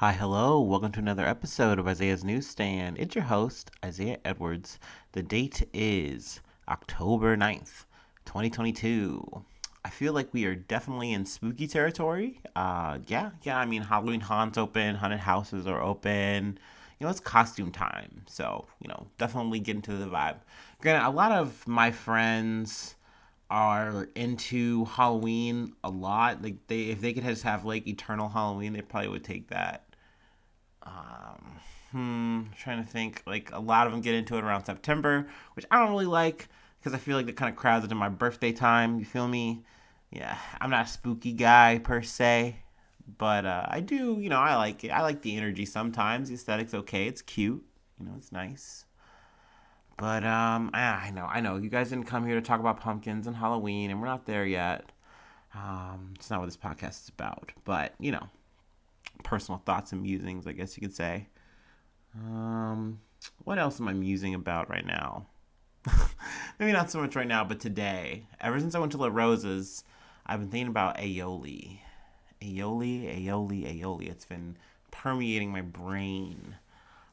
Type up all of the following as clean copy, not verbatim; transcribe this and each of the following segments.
Hi, hello. Welcome to another episode of Isaiah's Newsstand. It's your host, Isaiah Edwards. The date is October 9th, 2022. I feel like we are definitely in spooky territory. I mean, Halloween haunts open, haunted houses are open. It's costume time. So, definitely get into the vibe. Granted, a lot of my friends are into Halloween a lot. Like if they could just have like eternal Halloween, they probably would take that. Trying to think. Like a lot of them get into it around September, which I don't really like because I feel like it kind of crowds into my birthday time. You feel me? Yeah, I'm not a spooky guy per se, but I do. I like it. I like the energy sometimes. The aesthetic's okay. It's cute. It's nice. But I know. You guys didn't come here to talk about pumpkins and Halloween, and we're not there yet. It's not what this podcast is about. But personal thoughts and musings, I guess you could say. Um, what else am I musing about right now? Maybe not so much right now, but today. Ever since I went to La Rosa's, I've been thinking about aioli. Aioli. It's been permeating my brain.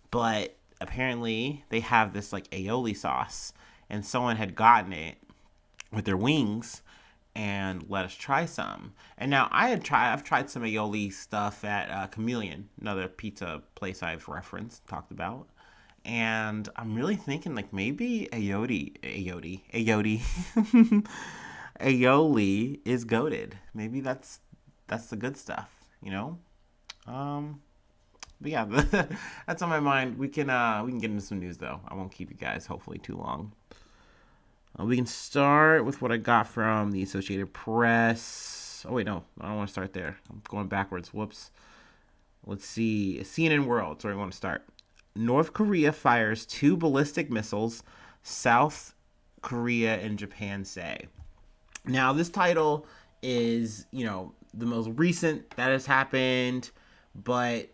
But apparently, they have this like aioli sauce, and someone had gotten it with their wings and let us try some. And now I've tried some aioli stuff at Chameleon, another pizza place I've referenced, talked about. And I'm really thinking like maybe aioli is goated. Maybe that's the good stuff, you know. Um, but yeah, that's on my mind. We can get into some news though. I won't keep you guys hopefully too long. We can start with what I got from the Associated Press. Oh, wait, no. I don't want to start there. I'm going backwards. Whoops. Let's see. CNN World. Where I want to start. North Korea fires two ballistic missiles. South Korea and Japan say. Now, this title is, the most recent that has happened. But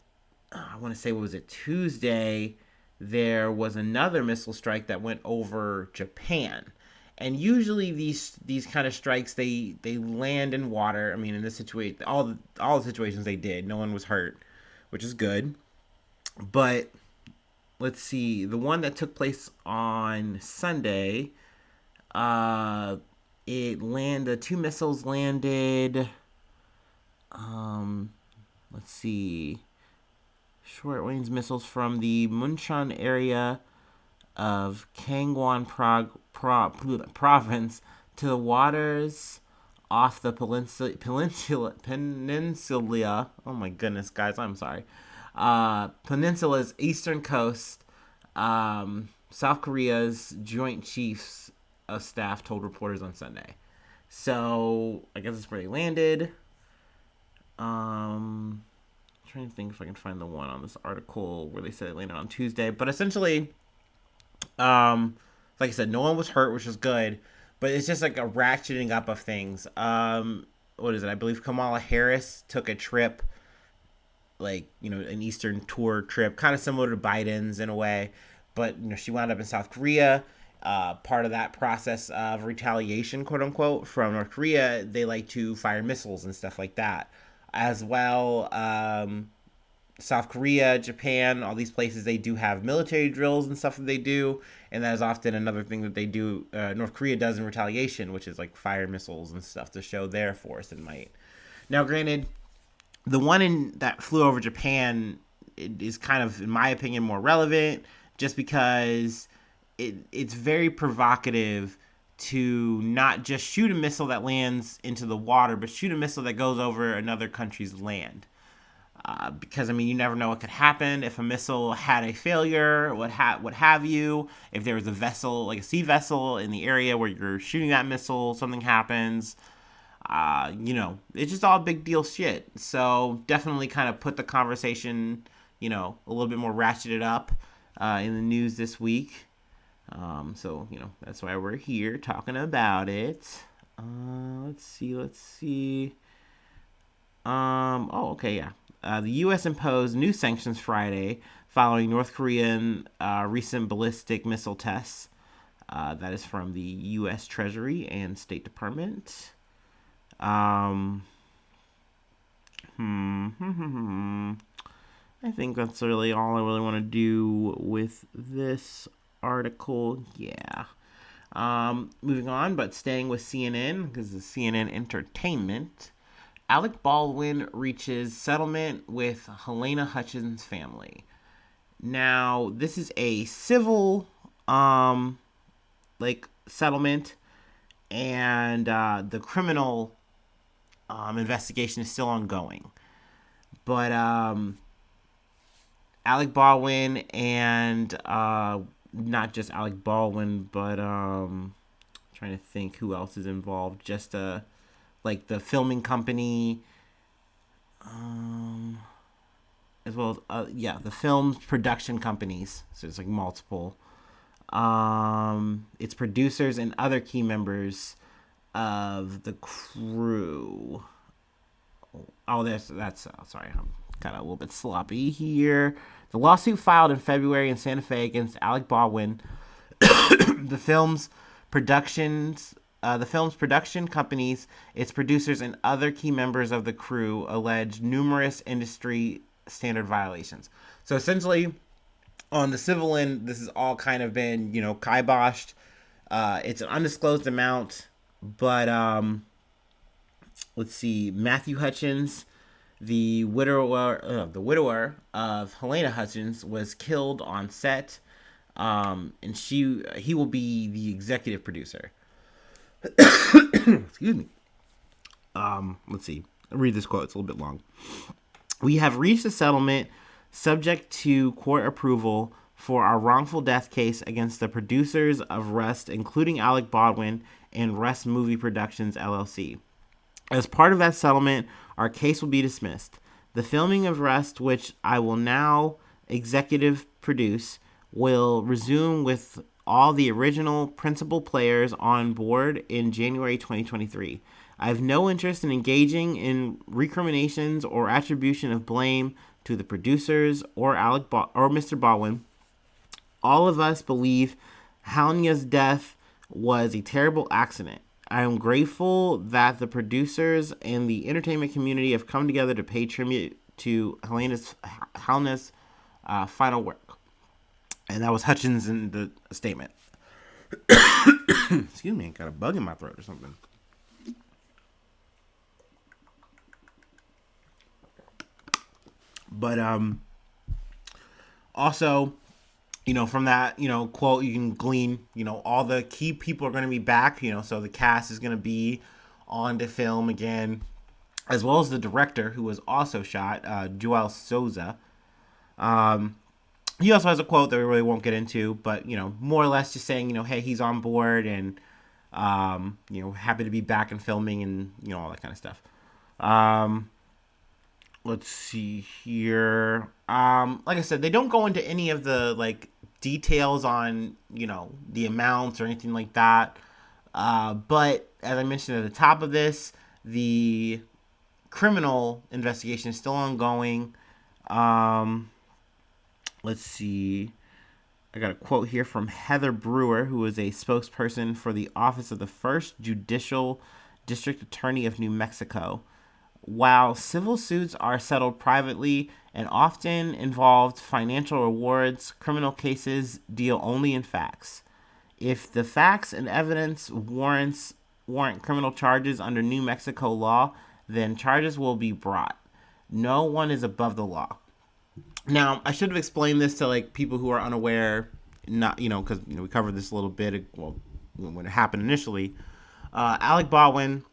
I want to say, what was it? Tuesday, there was another missile strike that went over Japan. And usually these kind of strikes they land in water. I mean, in this situation, all the situations they did, no one was hurt, which is good. But let's see, the one that took place on Sunday, uh, the two missiles landed. Um, let's see, short range missiles from the Muncheon area of Kangwon province to the waters off the peninsula. Oh my goodness, guys, I'm sorry. Peninsula's eastern coast. South Korea's Joint Chiefs of Staff told reporters on Sunday. So I guess it's where they landed. Trying to think if I can find the one on this article where they said it landed on Tuesday. But essentially, like I said, no one was hurt, which is good. But it's just like a ratcheting up of things. What is it? I believe Kamala Harris took a trip, like an Eastern tour trip, kind of similar to Biden's in a way. But she wound up in South Korea. Part of that process of retaliation, quote unquote, from North Korea, they like to fire missiles and stuff like that, as well. South Korea, Japan, all these places, they do have military drills and stuff that they do, and that is often another thing that they do. North Korea does in retaliation, which is like fire missiles and stuff to show their force and might. Now, granted, the that flew over Japan is kind of, in my opinion, more relevant, just because it's very provocative to not just shoot a missile that lands into the water, but shoot a missile that goes over another country's land. Because I mean, you never know what could happen if a missile had a failure, what have you. If there was a vessel, like a sea vessel, in the area where you're shooting that missile, something happens. It's just all big deal shit. So definitely kind of put the conversation, a little bit more ratcheted up in the news this week. So that's why we're here talking about it. Let's see. Okay, yeah. The U.S. imposed new sanctions Friday following North Korean recent ballistic missile tests. That is from the U.S. Treasury and State Department. Um, think that's really all I really want to do with this article. Yeah. Moving on, but staying with CNN, because it's CNN Entertainment. Alec Baldwin reaches settlement with Helena Hutchins' family. Now, this is a civil, settlement, and the criminal investigation is still ongoing. But Alec Baldwin and not just Alec Baldwin, but trying to think who else is involved. Just like the filming company, as well as the film production companies. So it's like multiple. Its producers and other key members of the crew. Oh, that's sorry, I'm kind of a little bit sloppy here. The lawsuit filed in February in Santa Fe against Alec Baldwin, the film's production companies, its producers, and other key members of the crew alleged numerous industry standard violations. So essentially, on the civil end, this has all kind of been, kiboshed. It's an undisclosed amount, but let's see. Matthew Hutchins, the widower of Helena Hutchins, was killed on set, and he will be the executive producer. Excuse me. Let's see. I'll read this quote. It's a little bit long. We have reached a settlement subject to court approval for our wrongful death case against the producers of Rust, including Alec Baldwin and Rust Movie Productions, LLC. As part of that settlement, our case will be dismissed. The filming of Rust, which I will now executive produce, will resume with all the original principal players on board in January 2023. I have no interest in engaging in recriminations or attribution of blame to the producers or Mr. Baldwin. All of us believe Halnia's death was a terrible accident. I am grateful that the producers and the entertainment community have come together to pay tribute to Helena's final work. And that was Hutchins in the statement. Excuse me, I got a bug in my throat or something. But also, from that, quote, you can glean, all the key people are going to be back, so the cast is going to be on the film again, as well as the director, who was also shot, Joel Souza. He also has a quote that we really won't get into, but, more or less just saying, hey, he's on board and, happy to be back in filming and, all that kind of stuff. Let's see here. Like I said, they don't go into any of the, details on, the amounts or anything like that. But as I mentioned at the top of this, the criminal investigation is still ongoing. Let's see. I got a quote here from Heather Brewer, who is a spokesperson for the Office of the First Judicial District Attorney of New Mexico. While civil suits are settled privately and often involve financial rewards, criminal cases deal only in facts. If the facts and evidence warrant criminal charges under New Mexico law, then charges will be brought. No one is above the law. Now, I should have explained this to people who are unaware, not because we covered this a little bit. Well, when it happened initially, Alec Baldwin,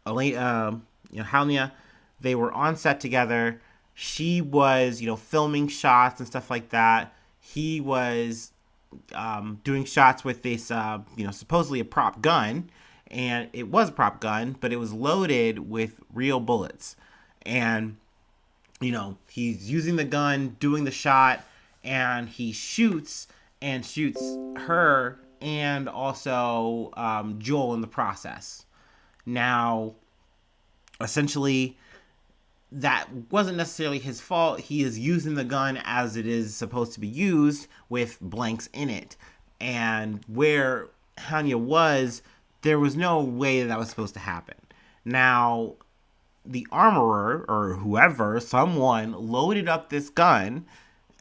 Halnia, they were on set together. She was, filming shots and stuff like that. He was doing shots with this, supposedly a prop gun. And it was a prop gun, but it was loaded with real bullets. And, he's using the gun, doing the shot, and he shoots her and also Joel in the process. Now, essentially, that wasn't necessarily his fault. He is using the gun as it is supposed to be used with blanks in it. And where Hanya was, there was no way that was supposed to happen. Now, the armorer or whoever, someone loaded up this gun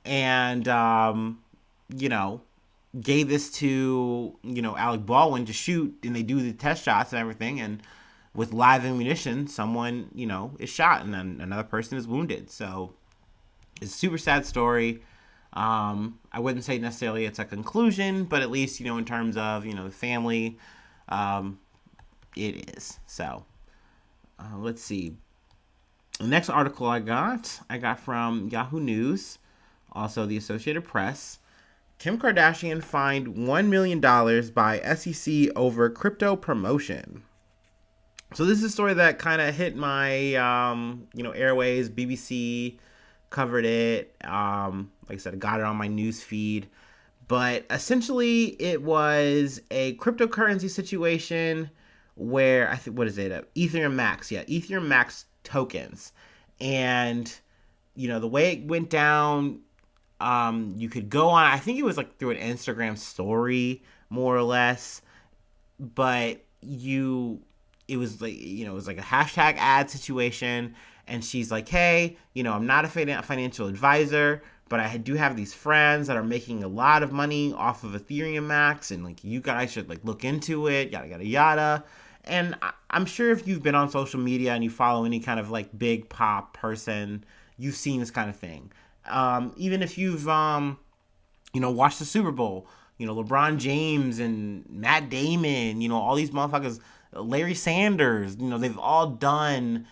and, you know, gave this to, Alec Baldwin to shoot, and they do the test shots and everything. And with live ammunition, someone, is shot and then another person is wounded. So it's a super sad story. I wouldn't say necessarily it's a conclusion, but at least, in terms of, the family, um, it is. So let's see. The next article I got from Yahoo News, also the Associated Press. Kim Kardashian fined $1 million by SEC over crypto promotion. So this is a story that kind of hit my, airways. BBC covered it. Like I said, I got it on my news feed. But essentially, it was a cryptocurrency situation where, I think, what is it? Ethereum Max. Yeah, Ethereum Max tokens. And, the way it went down, you could go on, I think it was like through an Instagram story, more or less. But it was like, it was like a hashtag ad situation. And she's like, hey, I'm not a financial advisor, but I do have these friends that are making a lot of money off of Ethereum Max, and like, you guys should like look into it, yada yada yada. And I'm sure if you've been on social media and you follow any kind of like big pop person, you've seen this kind of thing. Even if you've watched the Super Bowl, LeBron James and Matt Damon, all these motherfuckers, Larry Sanders, they've all done,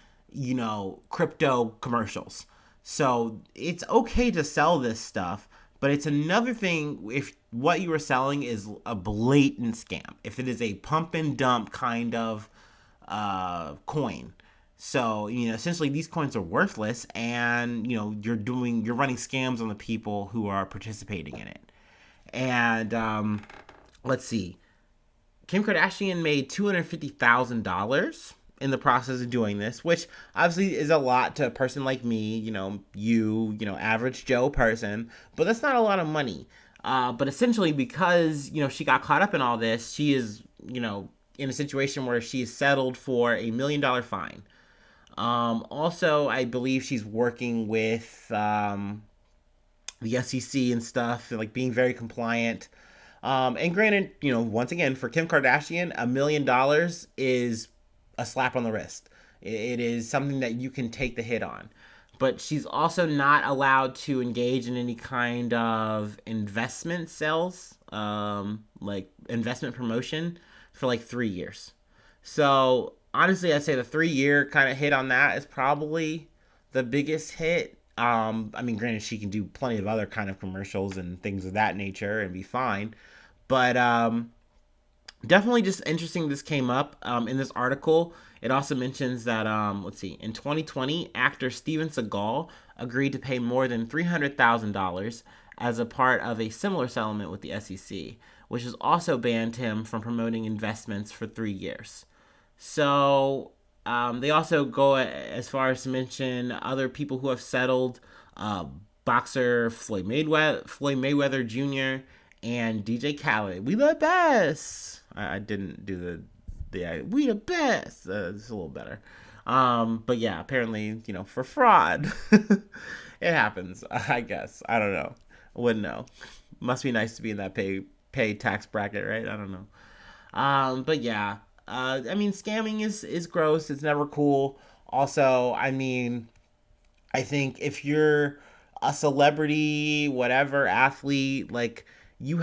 crypto commercials. So it's okay to sell this stuff, but it's another thing if what you are selling is a blatant scam. If it is a pump and dump kind of coin. So, essentially these coins are worthless, and, you're running scams on the people who are participating in it. And let's see. Kim Kardashian made $250,000 in the process of doing this, which obviously is a lot to a person like me, average Joe person, but that's not a lot of money. But essentially, because, she got caught up in all this, she is, in a situation where she is settled for $1 million fine. Also, I believe she's working with the SEC and stuff, and like being very compliant. And granted, once again, for Kim Kardashian, $1 million is a slap on the wrist. It is something that you can take the hit on. But she's also not allowed to engage in any kind of investment sales, like investment promotion, for like 3 years. So honestly, I'd say the 3-year kind of hit on that is probably the biggest hit. Granted, she can do plenty of other kind of commercials and things of that nature and be fine. But definitely just interesting this came up in this article. It also mentions that, in 2020, actor Steven Seagal agreed to pay more than $300,000 as a part of a similar settlement with the SEC, which has also banned him from promoting investments for 3 years. So they also go as far as to mention other people who have settled, boxer Floyd Mayweather Jr., and DJ Khaled. We the best. I didn't do the we the best. It's a little better. But yeah, apparently, for fraud, it happens. I guess. I don't know. I wouldn't know. Must be nice to be in that pay tax bracket, right? I don't know. But yeah. Scamming is gross. It's never cool. Also, I think if you're a celebrity, whatever, athlete, like, you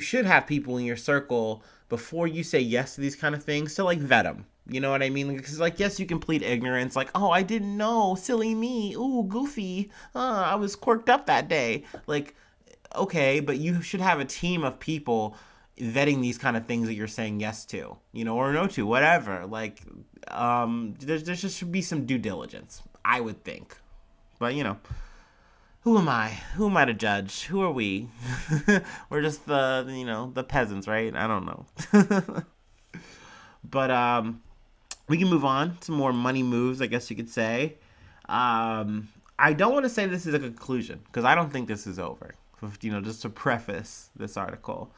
should have people in your circle before you say yes to these kind of things to, like, vet them. You know what I mean? Because, like, yes, you can plead ignorance, like, oh, I didn't know, silly me, ooh, goofy, I was quirked up that day. Like, okay, but you should have a team of people vetting these kind of things that you're saying yes to, or no to, whatever. Like, there just should be some due diligence, I would think. But, who am I? Who am I to judge? Who are we? We're just the peasants, right? I don't know. But we can move on to more money moves, I guess you could say. I don't want to say this is a conclusion, because I don't think this is over. Just to preface this article.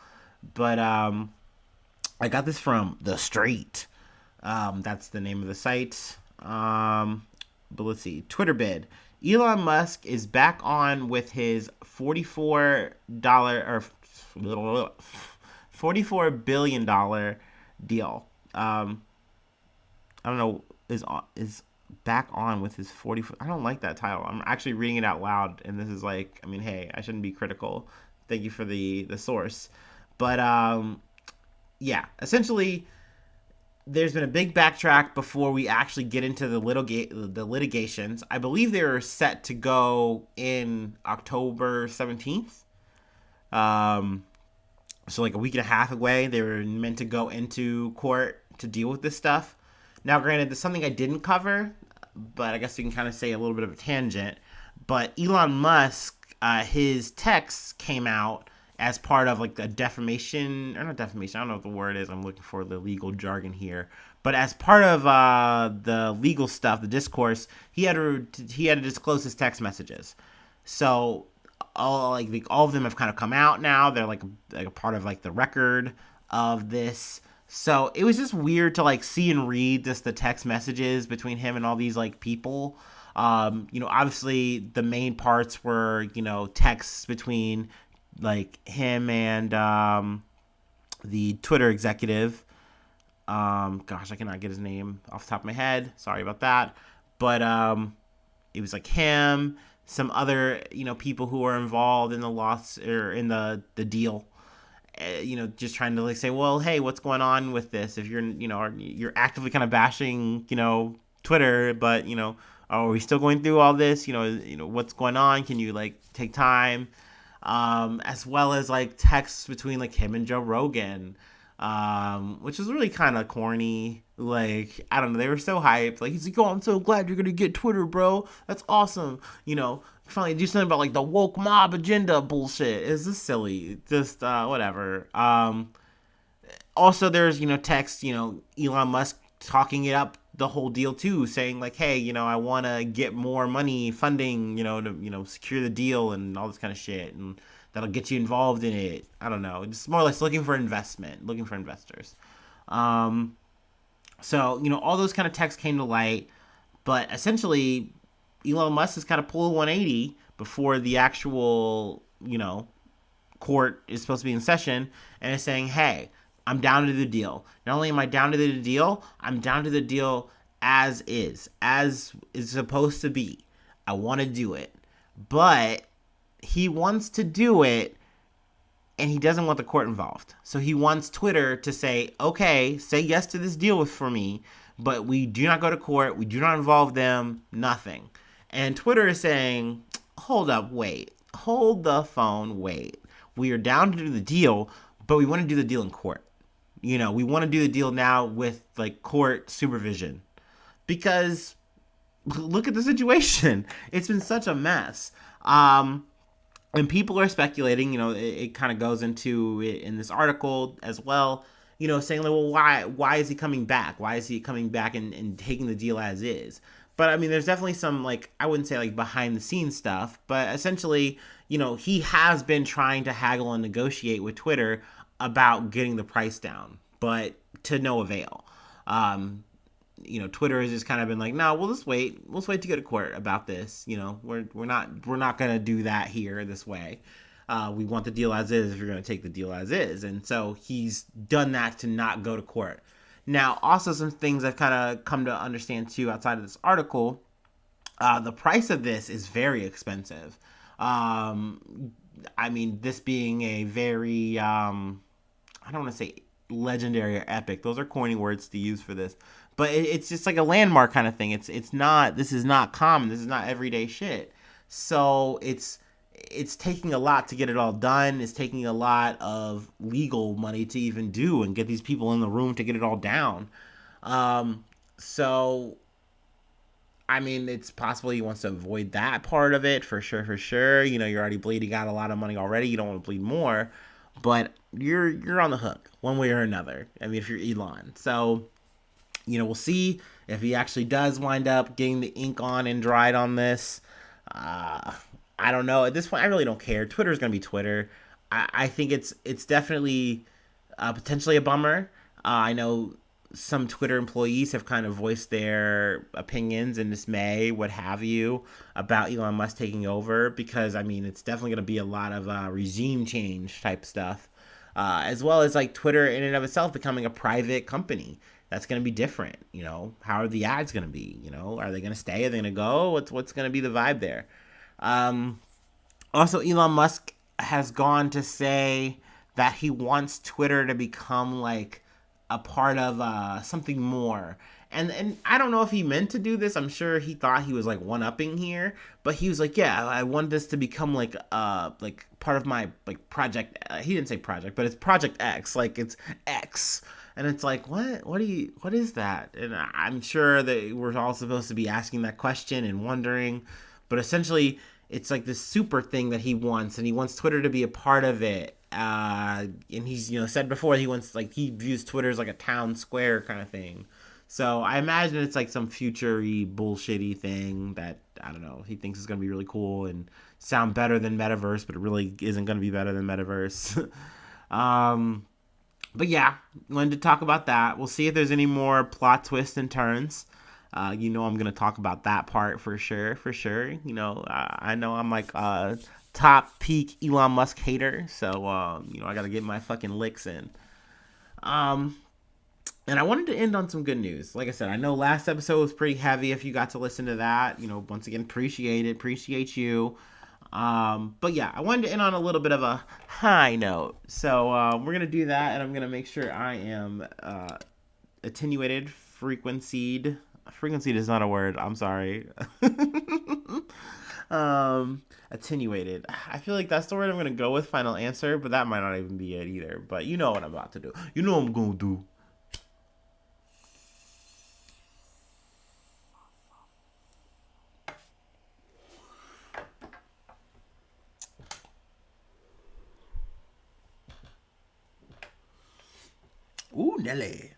But I got this from The Street. That's the name of the site. But let's see. Twitter bid. Elon Musk is back on with his $44 or $44 billion deal. I don't know, is back on with his 40. I don't like that title. I'm actually reading it out loud, and this is like, I mean, hey, I shouldn't be critical. Thank you for the source, but yeah, essentially, there's been a big backtrack before we actually get into the litigations. I believe they were set to go in October 17th. Um, so like a week and a half away, they were meant to go into court to deal with this stuff. Now, granted, there's something I didn't cover, but I guess we can kind of say a little bit of a tangent. But Elon Musk, his texts came out as part of like a defamation, or not defamation, I don't know what the word is. I'm looking for the legal jargon here. But as part of the legal stuff, the discourse, he had to disclose his text messages. So all of them have kind of come out now. They're like a part of like the record of this. So it was just weird to like see and read just the text messages between him and all these like people. Obviously the main parts were, texts between like him and the Twitter executive. Gosh, I cannot get his name off the top of my head. Sorry about that. But it was like him, some other people who were involved in the loss or in the deal. Just trying to like say, well, hey, what's going on with this? If you're actively kind of bashing, Twitter, but are we still going through all this? What's going on? Can you like take time? As well as like texts between like him and Joe Rogan, which was really kind of corny. Like, I don't know, they were so hyped. Like, he's like, oh, I'm so glad you're gonna get Twitter, bro. That's awesome. Finally do something about like the woke mob agenda bullshit. It's just silly. Just whatever. Also, there's text, Elon Musk talking it up the whole deal too, saying like, hey, I want to get more money funding, to secure the deal and all this kind of shit, and that'll get you involved in it. I don't know, just more or less looking for investment, looking for investors. So all those kind of texts came to light, but essentially, Elon Musk has kind of pulled a 180 before the actual court is supposed to be in session, and is saying, hey, I'm down to the deal. Not only am I down to the deal, I'm down to the deal as is supposed to be. I want to do it. But he wants to do it, and he doesn't want the court involved. So he wants Twitter to say, okay, say yes to this deal for me, but we do not go to court. We do not involve them, nothing. And Twitter is saying, hold up, wait. Hold the phone, wait. We are down to do the deal, but we want to do the deal in court. We want to do the deal now with like court supervision, because look at the situation. It's been such a mess. And people are speculating, it kind of goes into it in this article as well, saying like, well, why is he coming back? Why is he coming back and taking the deal as is? But I mean, there's definitely some, like, I wouldn't say like behind the scenes stuff, but essentially, he has been trying to haggle and negotiate with Twitter about getting the price down, but to no avail. Twitter has just kind of been like, no, we'll just wait. We'll just wait to go to court about this. We're not going to do that here this way. We want the deal as is if you're going to take the deal as is. And so he's done that to not go to court. Now, also some things I've kind of come to understand too outside of this article, the price of this is very expensive. I mean, this being a very, I don't want to say legendary or epic. Those are corny words to use for this. But it's just like a landmark kind of thing. This is not common. This is not everyday shit. So it's taking a lot to get it all done. It's taking a lot of legal money to even do and get these people in the room to get it all down. So, I mean, it's possible he wants to avoid that part of it for sure. You're already bleeding out a lot of money already. You don't want to bleed more, but you're on the hook one way or another. I mean, if you're Elon. So, we'll see if he actually does wind up getting the ink on and dried on this. I don't know. At this point, I really don't care. Twitter's going to be Twitter. I think it's definitely potentially a bummer. I know some Twitter employees have kind of voiced their opinions and dismay, what have you, about Elon Musk taking over, because I mean, it's definitely going to be a lot of regime change type stuff, as well as like Twitter in and of itself becoming a private company. That's going to be different. How are the ads going to be? Are they going to stay? Are they going to go? What's going to be the vibe there? Um, Also, Elon Musk has gone to say that he wants Twitter to become like a part of something more. And I don't know if he meant to do this. I'm sure he thought he was like one upping here, but he was like, yeah, I want this to become like part of my like project. He didn't say project, but it's Project X. Like it's X. And it's like, what is that? And I'm sure that we're all supposed to be asking that question and wondering, but essentially it's like this super thing that he wants, and he wants Twitter to be a part of it. And he's said before he views Twitter as like a town square kind of thing. So I imagine it's like some future-y bullshitty thing that I don't know. He thinks is gonna be really cool and sound better than Metaverse, but it really isn't gonna be better than Metaverse. um, but yeah, wanted to talk about that. We'll see if there's any more plot twists and turns. I'm gonna talk about that part for sure, for sure. I know I'm like top peak Elon Musk hater, so I gotta get my fucking licks in. Um, and I wanted to end on some good news. Like I said, I know last episode was pretty heavy. If you got to listen to that, once again, appreciate you. But yeah, I wanted to end on a little bit of a high note. So we're gonna do that, and I'm gonna make sure I am attenuated, frequencied. Frequency is not a word. I'm sorry. Attenuated. I feel like that's the word I'm gonna go with. Final answer, but that might not even be it either. But you know what I'm about to do. You know what I'm gonna do. Ooh, Nelly.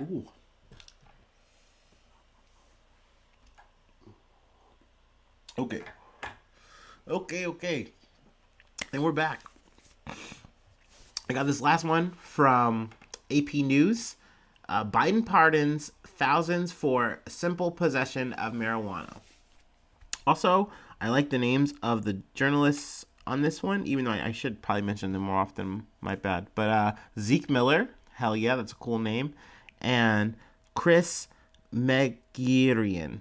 Ooh. Okay. Okay. And we're back. I got this last one from AP News. Biden pardons thousands for simple possession of marijuana. Also, I like the names of the journalists on this one, even though I should probably mention them more often. My bad. But Zeke Miller, hell yeah, that's a cool name. And Chris Megirian.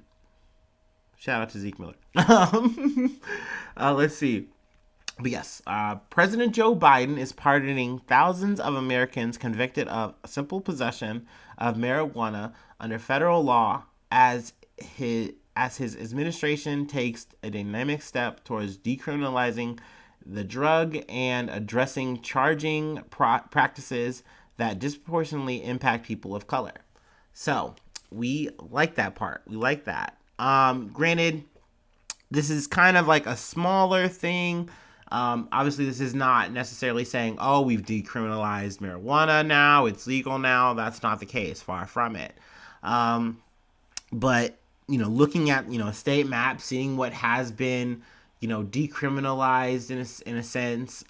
Shout out to Zeke Miller. Let's see. But yes, President Joe Biden is pardoning thousands of Americans convicted of simple possession of marijuana under federal law as his administration takes a dynamic step towards decriminalizing the drug and addressing charging practices that disproportionately impact people of color. So we like that part. We like that. Granted, this is kind of like a smaller thing. Obviously, this is not necessarily saying, oh, we've decriminalized marijuana now, it's legal now. That's not the case. Far from it. But, looking at, a state map, seeing what has been, decriminalized in a sense,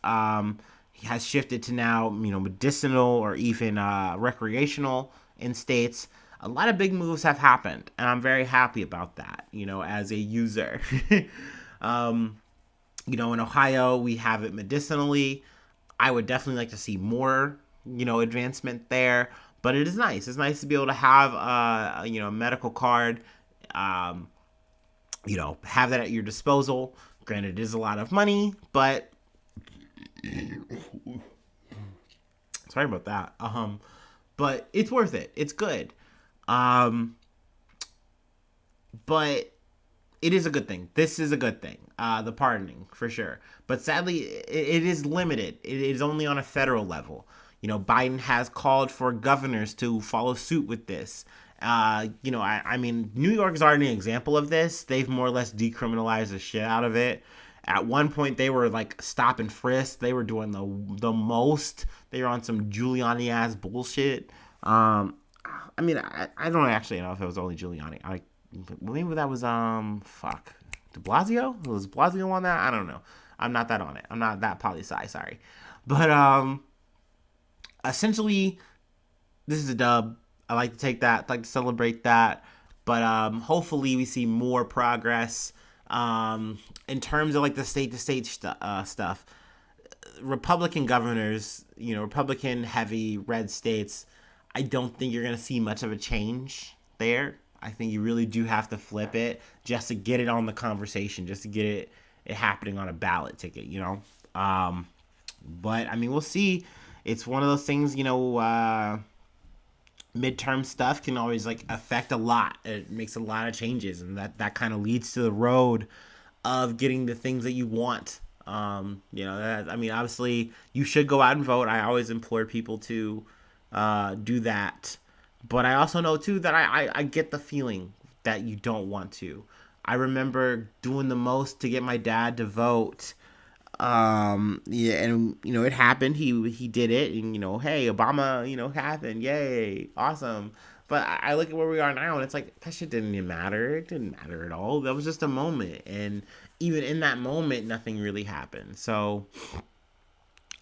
has shifted to now, medicinal or even recreational in states. A lot of big moves have happened, and I'm very happy about that, as a user. In Ohio, we have it medicinally. I would definitely like to see more, advancement there. But it is nice. It's nice to be able to have, a medical card, have that at your disposal. Granted, it is a lot of money, but sorry about that. But it's worth it. It's good. But it is a good thing. This is a good thing. The pardoning, for sure. But sadly, it is limited. It is only on a federal level. Biden has called for governors to follow suit with this. I mean, New York is already an example of this. They've more or less decriminalized the shit out of it. At one point, they were like stop and frisk. They were doing the most. They were on some Giuliani ass bullshit. I mean, I don't actually know if it was only Giuliani. Maybe that was De Blasio. Was Blasio on that? I don't know. I'm not that on it. I'm not that poli-sci, sorry. But essentially, this is a dub. I like to take that. I like to celebrate that. But hopefully we see more progress in terms of like the state to state stuff. Republican governors, Republican heavy red states, I don't think you're going to see much of a change there. I think you really do have to flip it just to get it on the conversation, just to get it happening on a ballot ticket, But I mean, we'll see. It's one of those things, midterm stuff can always like affect a lot. It makes a lot of changes, and that kind of leads to the road of getting the things that you want. Obviously, you should go out and vote. I always implore people to do that. But I also know too that I get the feeling that you don't want to. I remember doing the most to get my dad to vote. And it happened. He did it, and hey, Obama, happened. Yay, awesome. But I look at where we are now, and it's like that shit didn't even matter. It didn't matter at all. That was just a moment, and even in that moment, nothing really happened. So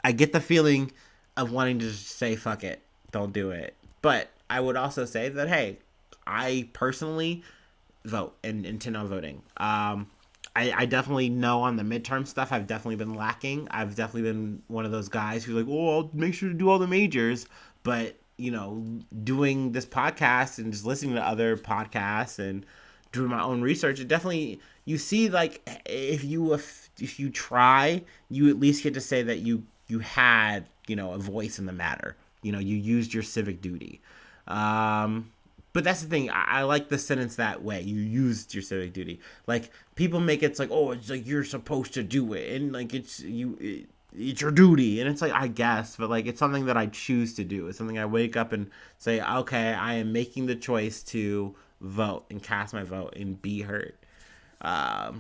I get the feeling of wanting to just say fuck it, don't do it. But I would also say that hey, I personally vote and intend on voting. I definitely know on the midterm stuff, I've definitely been lacking. I've definitely been one of those guys who's like, oh, I'll make sure to do all the majors. But, doing this podcast and just listening to other podcasts and doing my own research, it definitely, you see, like, if you try, you at least get to say that you had, a voice in the matter. You used your civic duty. But that's the thing. I like the sentence that way. You used your civic duty. Like people make it's like, oh, it's like you're supposed to do it, and like it's your duty, and it's like I guess, but like it's something that I choose to do. It's something I wake up and say, okay, I am making the choice to vote and cast my vote and be heard. But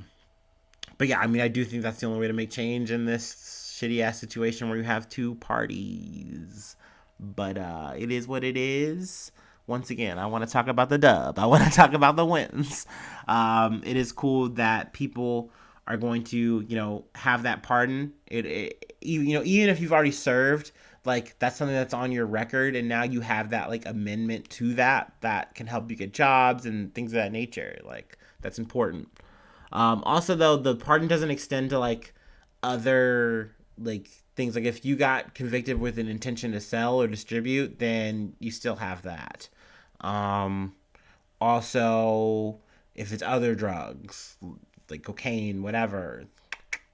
yeah, I mean, I do think that's the only way to make change in this shitty ass situation where you have two parties. But it is what it is. Once again, I want to talk about the dub. I want to talk about the wins. It is cool that people are going to, have that pardon. Even if you've already served, like that's something that's on your record, and now you have that like amendment to that can help you get jobs and things of that nature. Like that's important. Also, though, the pardon doesn't extend to like other like things. Like if you got convicted with an intention to sell or distribute, then you still have that. Also, if it's other drugs like cocaine, whatever,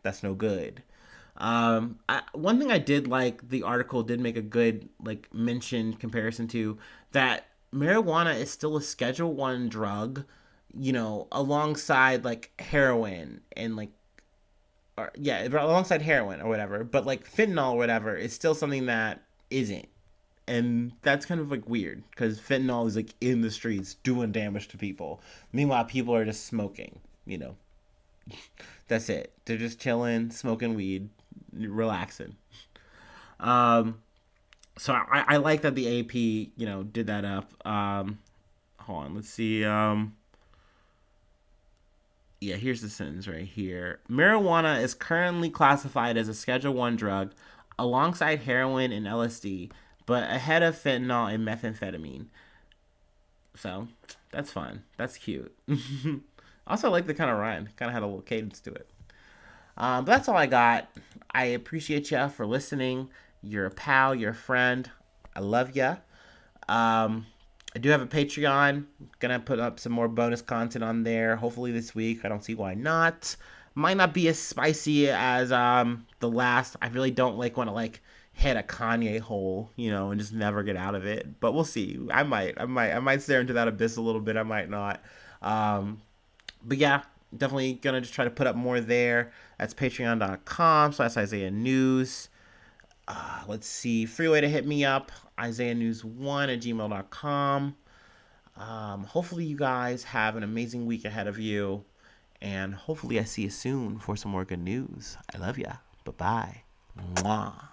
that's no good. One thing I did like, the article did make a good like mention comparison to that marijuana is still a Schedule 1 drug, alongside like heroin and like alongside heroin or whatever, but like fentanyl or whatever is still something that isn't. And that's kind of like weird because fentanyl is like in the streets doing damage to people. Meanwhile, people are just smoking, That's it. They're just chilling, smoking weed, relaxing. So I like that the AP, did that up. Hold on, let's see. Yeah, here's the sentence right here. Marijuana is currently classified as a Schedule 1 drug alongside heroin and LSD, but ahead of fentanyl and methamphetamine. So, that's fun. That's cute. Also, I like the kind of rhyme. Kind of had a little cadence to it. But that's all I got. I appreciate you for listening. You're a pal. You're a friend. I love ya. I do have a Patreon. Gonna put up some more bonus content on there. Hopefully this week. I don't see why not. Might not be as spicy as the last. I really don't want to hit a Kanye hole, and just never get out of it. But we'll see. I might stare into that abyss a little bit. I might not. But yeah, definitely gonna just try to put up more there. That's patreon.com/Isaiah News. Let's see. Free way to hit me up. IsaiahNews1@gmail.com. Hopefully you guys have an amazing week ahead of you. And hopefully I see you soon for some more good news. I love ya. Bye-bye. Mwah.